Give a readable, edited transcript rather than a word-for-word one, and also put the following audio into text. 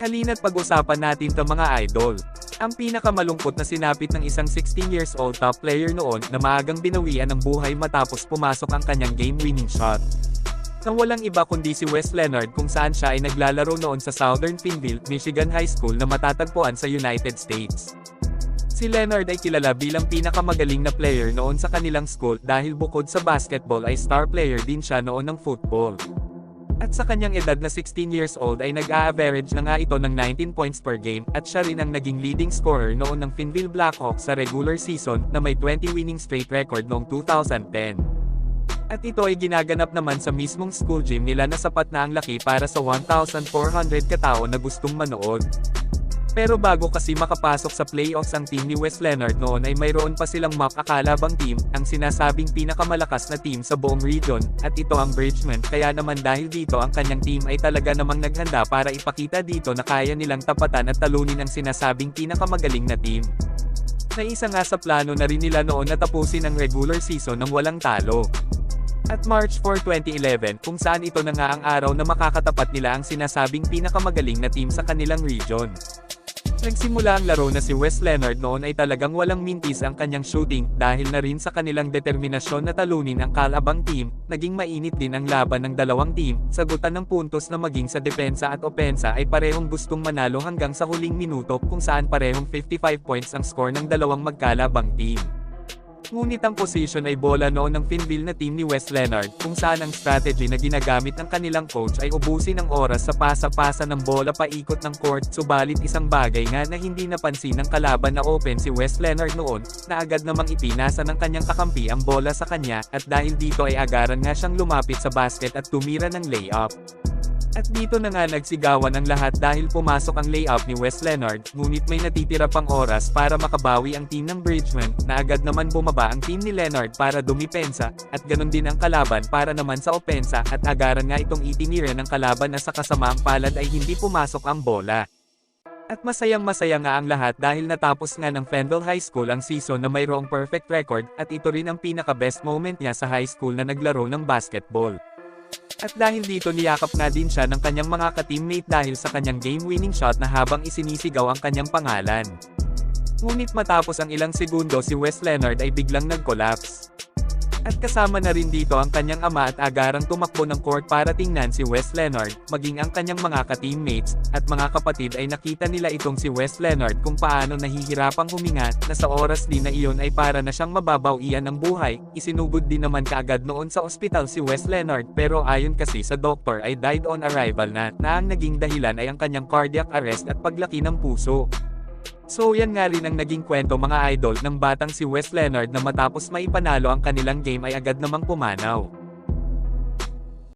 Halina't pag-usapan natin to mga idol. Ang pinakamalungkot na sinapit ng isang 16 years old top player noon na maagang binawian ng buhay matapos pumasok ang kanyang game-winning shot. Nang walang iba kundi si Wes Leonard kung saan siya ay naglalaro noon sa Southern Pineville, Michigan High School na matatagpuan sa United States. Si Leonard ay kilala bilang pinakamagaling na player noon sa kanilang school dahil bukod sa basketball ay star player din siya noon ng football. At sa kanyang edad na 16 years old ay nag-a-average na nga ito ng 19 points per game at siya rin ang naging leading scorer noon ng Pineville Blackhawks sa regular season na may 20 winning straight record noong 2010. At ito ay ginaganap naman sa mismong school gym nila na sapat na ang laki para sa 1,400 katao na gustong manood. Pero bago kasi makapasok sa playoffs ang team ni Wes Leonard noon ay mayroon pa silang makakalabang team, ang sinasabing pinakamalakas na team sa buong region, at ito ang Bridgman, kaya naman dahil dito ang kanyang team ay talaga namang naghanda para ipakita dito na kaya nilang tapatan at talunin ang sinasabing pinakamagaling na team. Naisa nga sa plano na rin nila noon na tapusin ang regular season ng walang talo. At March 4, 2011 kung saan ito na nga ang araw na makakatapat nila ang sinasabing pinakamagaling na team sa kanilang region. Nagsimula ang laro na si Wes Leonard noon ay talagang walang mintis ang kanyang shooting dahil na rin sa kanilang determinasyon na talunin ang kalabang team, naging mainit din ang laban ng dalawang team, sagutan ng puntos na maging sa depensa at opensa ay parehong gustong manalo hanggang sa huling minuto kung saan parehong 55 points ang score ng dalawang magkalabang team. Ngunit ang position ay bola noon ng Pineville na team ni Wes Leonard, kung saan ang strategy na ginagamit ng kanilang coach ay ubusin ang oras sa pasa-pasa ng bola paikot ng court, subalit isang bagay nga na hindi napansin ng kalaban na open si Wes Leonard noon, na agad namang ipinasa ng kanyang kakampi ang bola sa kanya, at dahil dito ay agaran nga siyang lumapit sa basket at tumira ng layup. At dito na nga nagsigawan ang lahat dahil pumasok ang layup ni Wes Leonard, ngunit may natitira pang oras para makabawi ang team ng Bridgman, na agad naman bumaba ang team ni Leonard para dumipensa, at ganon din ang kalaban para naman sa opensa, at agaran nga itong itinira ng kalaban na sa kasamaang palad ay hindi pumasok ang bola. At masayang-masaya nga ang lahat dahil natapos nga ng Pineville High School ang season na mayroong perfect record, at ito rin ang pinaka-best moment niya sa high school na naglaro ng basketball. At dahil dito niyakap nga din siya ng kanyang mga ka-teammate dahil sa kanyang game-winning shot na habang isinisigaw ang kanyang pangalan. Ngunit matapos ang ilang segundo si Wes Leonard ay biglang nag-collapse. At kasama na rin dito ang kanyang ama at agarang tumakbo ng court para tingnan si Wes Leonard, maging ang kanyang mga ka-teammates, at mga kapatid ay nakita nila itong si Wes Leonard kung paano nahihirapang huminga, na sa oras din na iyon ay para na siyang mababawian ng buhay. Isinugod din naman kaagad noon sa ospital si Wes Leonard, pero ayon kasi sa doktor ay died on arrival na ang naging dahilan ay ang kanyang cardiac arrest at paglaki ng puso. So yan nga rin ang naging kwento mga idol ng batang si Wes Leonard na matapos maipanalo ang kanilang game ay agad namang pumanaw.